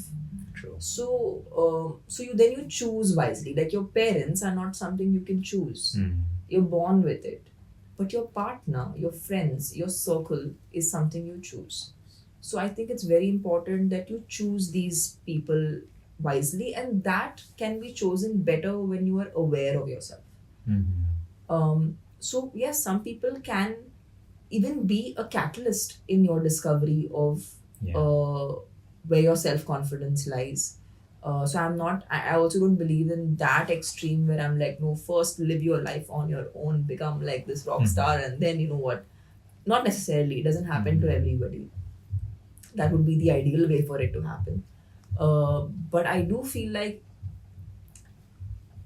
True. So you choose wisely. Like, your parents are not something you can choose. Mhm. You're born with it. But your partner, your friends, your circle is something you choose. So I think it's very important that you choose these people wisely, and that can be chosen better when you are aware of yourself. Mhm. So yes, some people can even be a catalyst in your discovery of Yeah. where your self-confidence lies. So I also don't believe in that extreme where I'm like, no, first live your life on your own, become like this rock star, and then you know what. Not necessarily. It doesn't happen to everybody. That would be the ideal way for it to happen. But I do feel like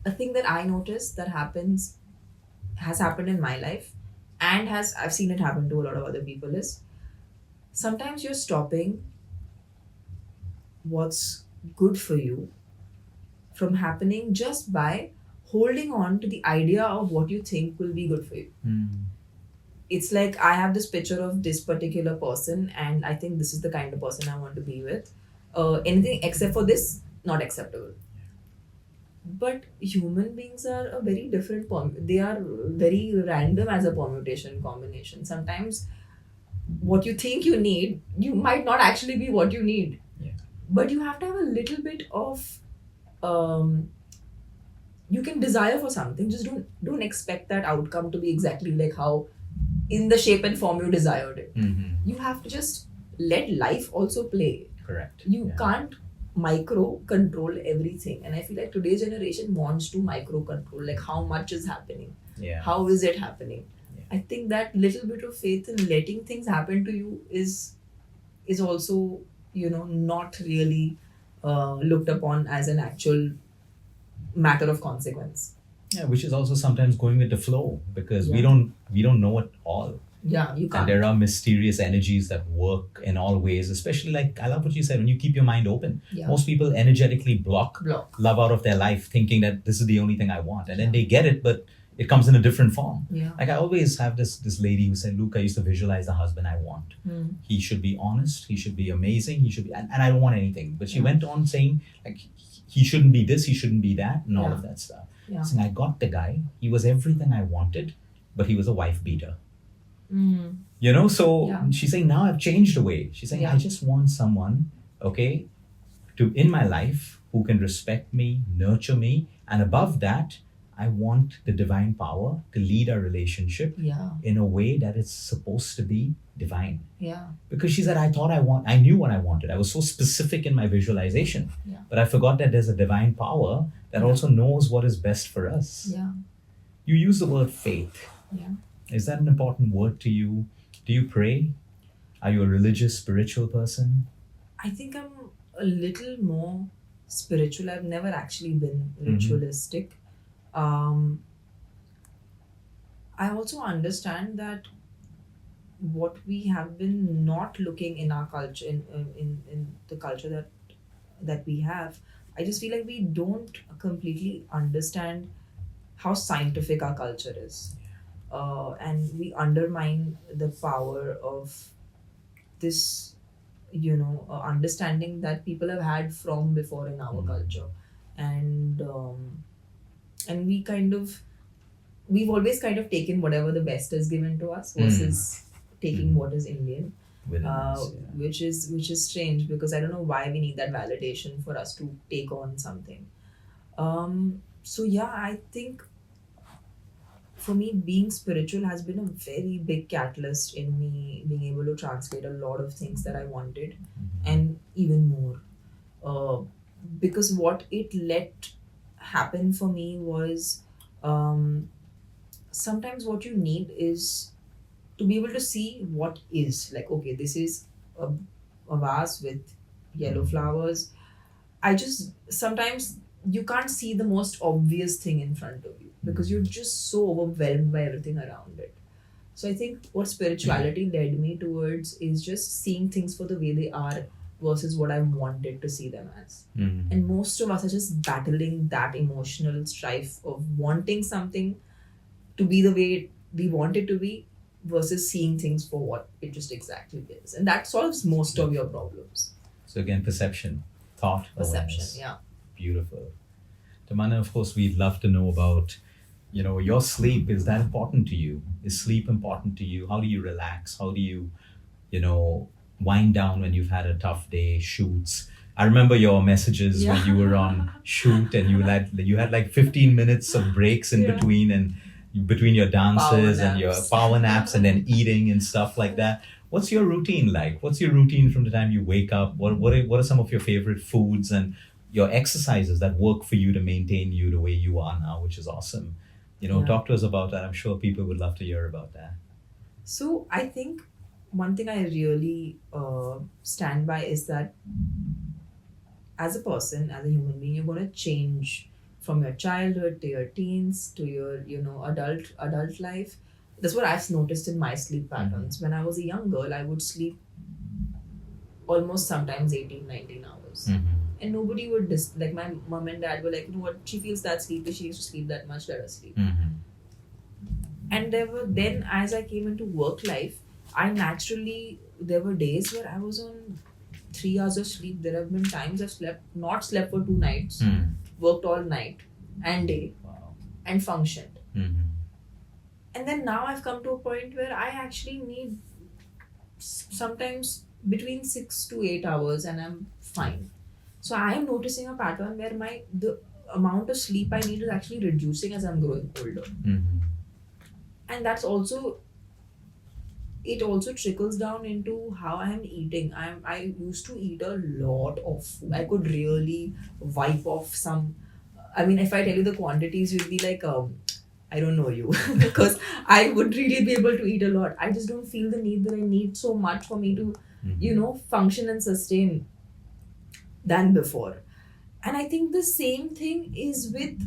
a thing that I noticed that has happened in my life, and has I've seen it happen to a lot of other people, is sometimes you're stopping what's good for you from happening just by holding on to the idea of what you think will be good for you. Mhm. It's like, I have this picture of this particular person, and I think this is the kind of person I want to be with. Anything except for this, not acceptable. But human beings are a very different they are very random as a permutation combination. Sometimes what you think you need, you might not actually be what you need. Yeah. But you have to have a little bit of you can desire for something, just don't expect that outcome to be exactly like how in the shape and form you desired it. Mhm. You have to just let life also play. Correct. You Yeah. can't micro control everything, and I feel like today's generation wants to micro control, like how much is happening, Yeah. how is it happening. Yeah. I think that little bit of faith in letting things happen to you is also not really looked upon as an actual matter of consequence. Yeah, which is also sometimes going with the flow, because we Yeah. don't know it all. Yeah, you And can't. there are mysterious energies that work in all ways, especially, like, I love what you said, when you keep your mind open. Yeah. Most people energetically block Block. love out of their life, thinking that this is the only thing I want. And then they get it, but it comes in a different form. Yeah. Like, I always have this lady who said, Luke, I used to visualize the husband I want. Hmm. He should be honest, he should be amazing, he should be, and I don't want anything. But she Yeah. went on saying, like, he shouldn't be this, he shouldn't be that, and all Yeah. of that stuff. Yeah. Saying, I got the guy, he was everything I wanted, but he was a wife beater. You know, so Yeah. she's saying, now I've changed the way. She's saying, Yeah. I just want someone, okay, to in my life who can respect me, nurture me, and above that, I want the divine power to lead our relationship Yeah. in a way that it's supposed to be divine. Yeah. Because she said, I knew what I wanted. I was so specific in my visualization, Yeah. but I forgot that there's a divine power that Yeah. also knows what is best for us. Yeah. You use the word faith. Yeah. Is that an important word to you? Do you pray? Are you a religious, spiritual person? I think I'm a little more spiritual. I've never actually been Mhm. ritualistic. I also understand that what we have been not looking in our culture, in the culture that we have, I just feel like we don't completely understand how scientific our culture is, and we undermine the power of this, understanding that people have had from before in our culture, and we kind of we've always kind of taken whatever the West is given to us versus taking what is Indian, which is strange because I don't know why we need that validation for us to take on something. So yeah, I think for me, being spiritual has been a very big catalyst in me being able to translate a lot of things that I wanted and even more. Uh, because what it let happen for me was, um, sometimes what you need is to be able to see what is like, okay, this is a vase with yellow flowers. I just sometimes you can't see the most obvious thing in front of you because you're just so overwhelmed by everything around it. So I think what spirituality led me towards is just seeing things for the way they are versus what I wanted to see them as. And most of us are just battling that emotional strife of wanting something to be the way we want it to be versus seeing things for what it just exactly is. And that solves most of your problems. So again, perception, thought, Perception, awareness. yeah. Beautiful. Tamannaah, of course, we'd love to know about, your sleep. Is that important to you? Is sleep important to you? How do you relax? How do you, wind down when you've had a tough day, shoots? I remember your messages when you were on shoot and you had like 15 minutes of breaks in between and between your dances and your power naps and then eating and stuff like that. What's your routine like? What's your routine from the time you wake up? What are some of your favorite foods and your exercises that work for you to maintain you the way you are now, which is awesome. Yeah. Talk to us about that. I'm sure people would love to hear about that. So I think one thing I really stand by is that as a person, as a human being, you're going to change from your childhood to your teens to your adult life. That's what I've noticed in my sleep patterns. When I was a young girl, I would sleep almost sometimes 18-19 hours. And nobody would like my mom and dad were like, you know what, she feels that sleepy, she used to sleep that much, let her sleep. And then as I came into work life, there were days where I was on 3 hours of sleep. There have been times I've not slept for 2 nights, worked all night and day, and functioned. And then now I've come to a point where I actually need sometimes between 6 to 8 hours and I'm fine. So I am noticing a pattern where the amount of sleep I need is actually reducing as I'm growing older. And that's also, it also trickles down into how I am eating. I used to eat a lot of food. I could really wipe off some. I mean, if I tell you the quantities, you'd be like, I don't know you. Because I would really be able to eat a lot. I just don't feel the need that I need so much for me to, function and sustain than before. And I think the same thing is with,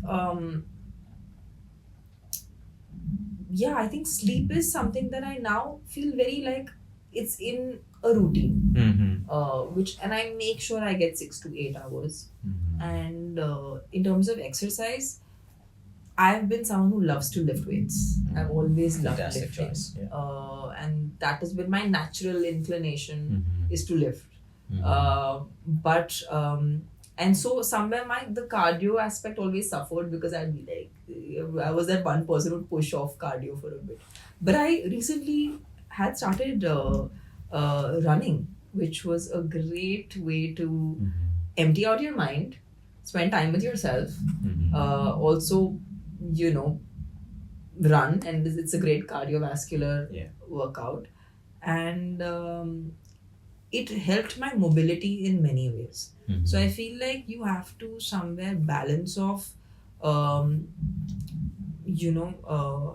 I think sleep is something that I now feel very like it's in a routine, and I make sure I get 6 to 8 hours. And in terms of exercise, I've been someone who loves to lift weights. I've always loved Fantastic lifting. choice. Yeah. And that has been my natural inclination is to lift. And so somewhere the cardio aspect always suffered because I'd be like, I was that one person who'd push off cardio for a bit. But I recently had started running, which was a great way to empty out your mind, spend time with yourself, also, you know, run, and it's a great cardiovascular workout, and it helped my mobility in many ways. So I feel like you have to somewhere balance off, um,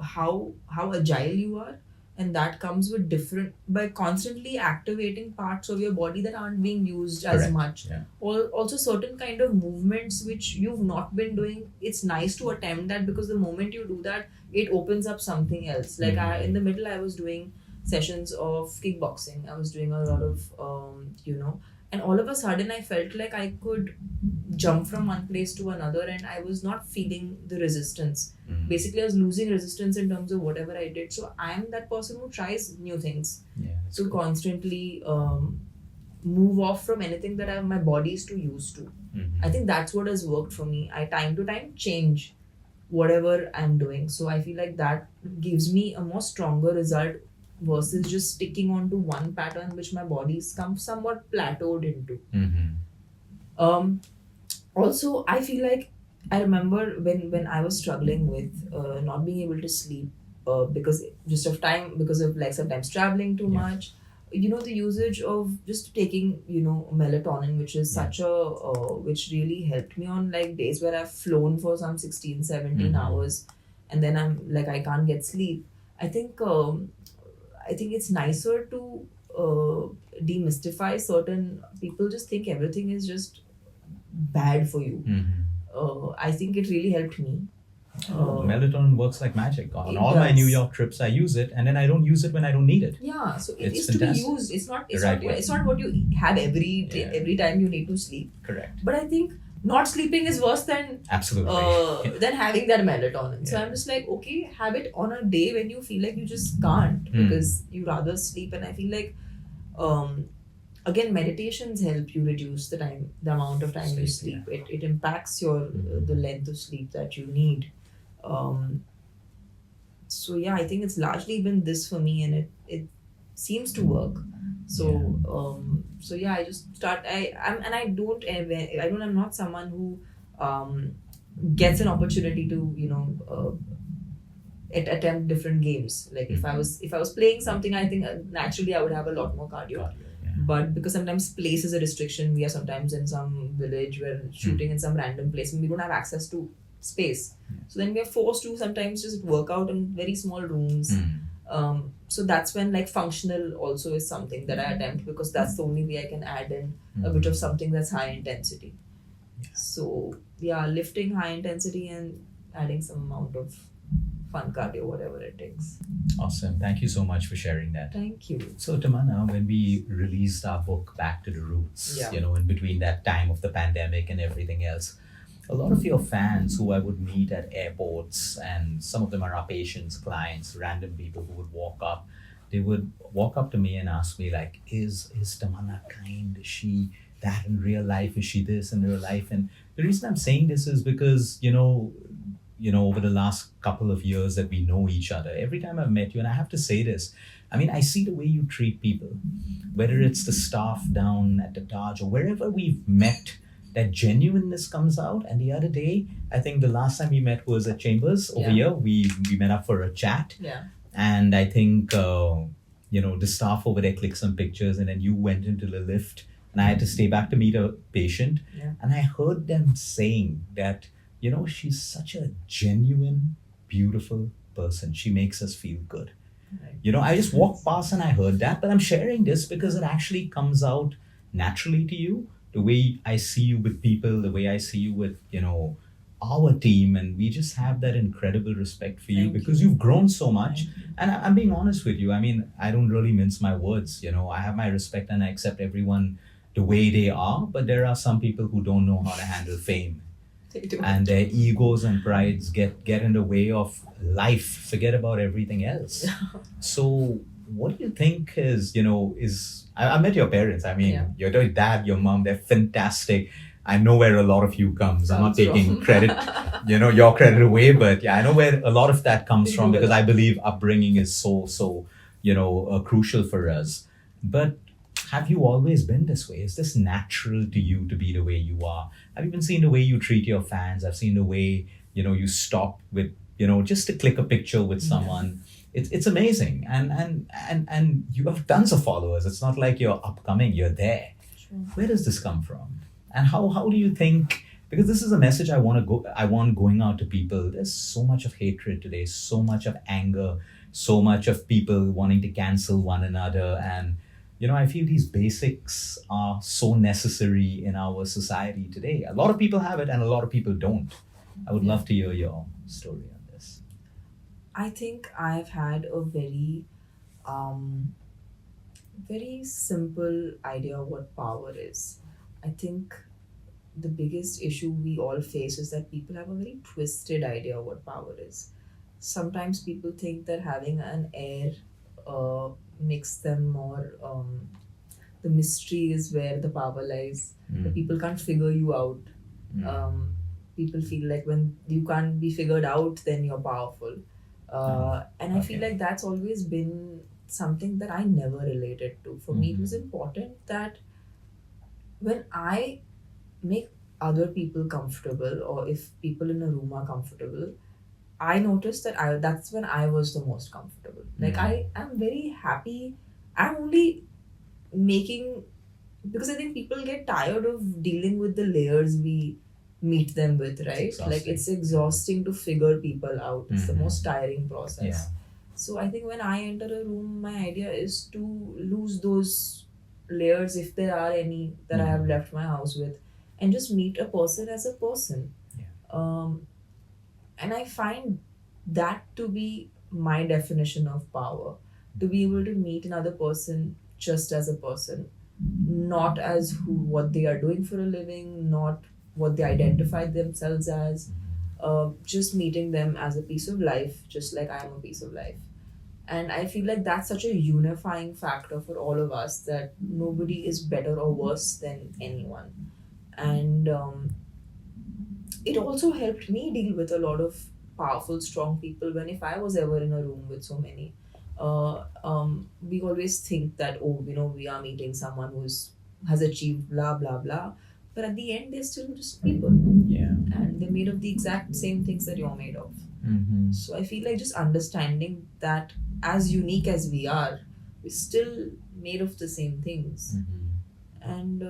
how agile you are, and that comes with different, by constantly activating parts of your body that aren't being used as Correct. much. Or also certain kind of movements which you've not been doing, it's nice to attempt that, because the moment you do that, it opens up something else. Like in the middle, I was doing sessions of kickboxing, I was doing a lot of and all of a sudden I felt like I could jump from one place to another, and I was not feeling the resistance. Basically, I was losing resistance in terms of whatever I did. So I am that person who tries new things to constantly move off from anything that my body is too used to. I think that's what has worked for me. I time to time change whatever I'm doing. So I feel like that gives me a more stronger result versus just sticking on to one pattern which my body's come somewhat plateaued into. Also, I feel like I remember when I was struggling with not being able to sleep because just of time, because of like sometimes traveling too much. The usage of just taking melatonin, which is such a which really helped me on like days where I've flown for some 16, 17 hours, and then I'm like I can't get sleep. I think it's nicer to demystify certain people just think everything is just bad for you. I think it really helped me. Melatonin works like magic. On It all my does. New York trips, I use it, and then I don't use it when I don't need it. Yeah, so it It's is to be fantastic. used. It's not. It's The right not. way. It's not what you have every Yeah. every time you need to sleep. Correct. But I think not sleeping is worse than Absolutely. than having that melatonin. So Yeah. I'm just like, okay, have it on a day when you feel like you just can't because you rather sleep. And I feel like, again, meditations help you reduce the amount of time you Sleep, sleep. It impacts your the length of sleep that you need. So yeah, I think it's largely been this for me, and it seems to work. So yeah, I just start. I'm not someone who gets an opportunity to attempt different games. Like if I was playing something, I think naturally I would have a lot more cardio. But because sometimes place is a restriction, we are sometimes in some village, we're shooting in some random place, and we don't have access to space. So then we are forced to sometimes just work out in very small rooms. So that's when like functional also is something that I attempt, because that's the only way I can add in a bit of something that's high intensity. So yeah, lifting high intensity and adding some amount of fun cardio, whatever it takes. Awesome. Thank you so much for sharing that. Thank you. So, Tamannaah, when we released our book Back to the Roots, Yeah. in between that time of the pandemic and everything else, a lot of your fans who I would meet at airports, and some of them are our patients, clients, random people who would walk up, they would walk up to me and ask me like, is Tamannaah kind? Is she that in real life? Is she this in real life? And the reason I'm saying this is because, over the last couple of years that we know each other, every time I've met you, and I have to say this, I mean, I see the way you treat people, whether it's the staff down at the Taj or wherever we've met, that genuineness comes out. And the other day, I think the last time we met was at Chambers over here. We met up for a chat. Yeah. And I think, the staff over there clicked some pictures, and then you went into the lift, and I had to stay back to meet a patient. Yeah. And I heard them saying that, she's such a genuine, beautiful person. She makes us feel good. Right. I just walked past and I heard that, but I'm sharing this because it actually comes out naturally to you. The way I see you with people, the way I see you with, our team, and we just have that incredible respect for you Thank because you. you've grown so much. Thank you. And I'm being honest with you. I mean, I don't really mince my words. I have my respect and I accept everyone the way they are, but there are some people who don't know how to handle fame. They do. And their egos and prides get in the way of life, forget about everything else. So what do you think is I met your parents. I mean, your dad, your mom, they're fantastic. I know where a lot of you comes. I'm not taking credit, your credit away, but yeah, I know where a lot of that comes from, because I believe upbringing is so crucial for us. But have you always been this way? Is this natural to you to be the way you are? I've even seen the way you treat your fans. I've seen the way, you stop with, just to click a picture with someone. It's amazing. And you have tons of followers. It's not like you're upcoming, you're there. Sure. Where does this come from? And how do you think, because this is a message I want going out to people. There's so much of hatred today, so much of anger, so much of people wanting to cancel one another. And I feel these basics are so necessary in our society today. A lot of people have it and a lot of people don't. I would love to hear your story on this. I think I've had a very, very simple idea of what power is. I think the biggest issue we all face is that people have a very twisted idea of what power is. Sometimes people think that having an heir makes them more. The mystery is where the power lies. The people can't figure you out. Um, People feel like when you can't be figured out, then you're powerful. And I feel Okay. like that's always been something that I never related to. For me, it was Mhm. important that when I make other people comfortable, or if people in a room are comfortable, I noticed that that's when I was the most comfortable. Like I am very happy. I'm only making, because I think people get tired of dealing with the layers we meet them with, right? Like it's exhausting to figure people out. It's the most tiring process. Yeah. So I think when I enter a room, my idea is to lose those layers, if there are any that I have left my house with, and just meet a person as a person. Yeah. And I find that to be my definition of power, to be able to meet another person just as a person, not as what they are doing for a living, not what they identify themselves as, just meeting them as a piece of life, just like I am a piece of life. And I feel like that's such a unifying factor for all of us, that nobody is better or worse than anyone. And it also helped me deal with a lot of powerful, strong people. When if I was ever in a room with so many, we always think that, oh, we are meeting someone who's has achieved blah blah blah, but at the end they're still just people, Yeah. and they're made of the exact same things that you're made of. Mm-hmm. So I feel like just understanding that as unique as we are, we're still made of the same things. Mm-hmm. And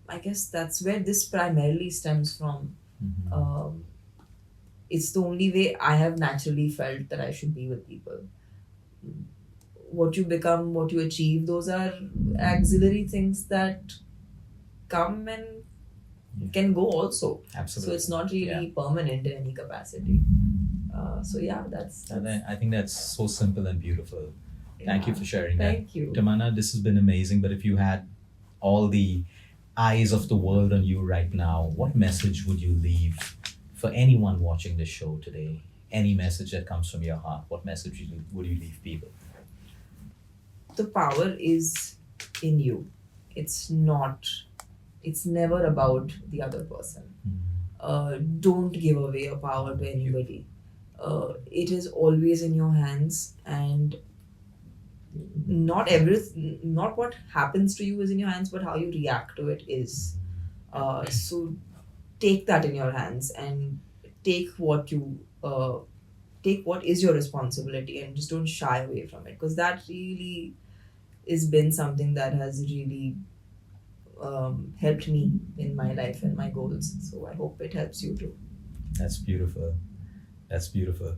I guess that's where this primarily stems from. Mm-hmm. It's the only way I have naturally felt that I should be with people. What you become, what you achieve, those are auxiliary things that come and can go also. Absolutely. So it's not really permanent in any capacity. So yeah, that's I think that's so simple and beautiful. Thank you for sharing that. Thank you. Tamannaah, this has been amazing. But if you had all the eyes of the world on you right now, what message would you leave for anyone watching this show today? Any message that comes from your heart, what message would you leave people? The power is in you. It's never about the other person. Don't give away your power to anybody. It is always in your hands, and not what happens to you is in your hands, but how you react to it is. So take that in your hands and take what is your responsibility, and just don't shy away from it, because that really has been something that has really helped me in my life and my goals. So I hope it helps you too. That's beautiful. That's beautiful.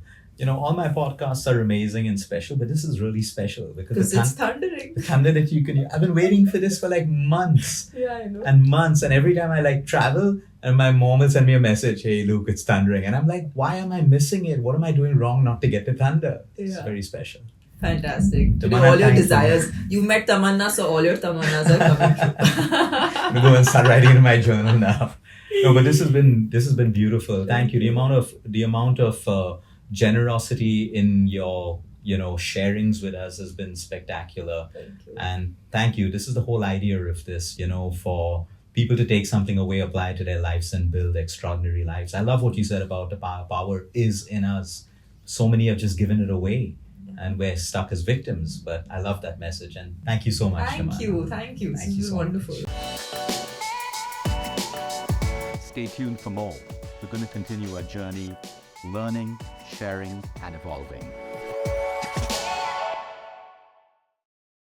All my podcasts are amazing and special, but this is really special because It's thundering. the thunder that you can. I've been waiting for this for like months Yeah, I know. and months, and every time I like travel, and my mom will send me a message, "Hey, Luke, it's thundering," and I'm like, "Why am I missing it? What am I doing wrong not to get the thunder?" It's Yeah. very special. Fantastic. To do Tamannaah, all your thank you. desires. You met Tamannaah, so all your Tamannahs are coming true. I'm gonna go and start writing in my journal now. No, but this has been beautiful. Thank you. The amount of generosity in your sharings with us has been spectacular. Thank you. And thank you. This is the whole idea of this. For people to take something away, apply it to their lives, and build extraordinary lives. I love what you said about the power is in us. So many have just given it away. Yeah. and we're stuck as victims. But I love that message, and thank you so much, Thank Tamannaah. you. Thank you. Thank This you is so wonderful. Stay tuned for more. We're going to continue our journey, learning, sharing, and evolving.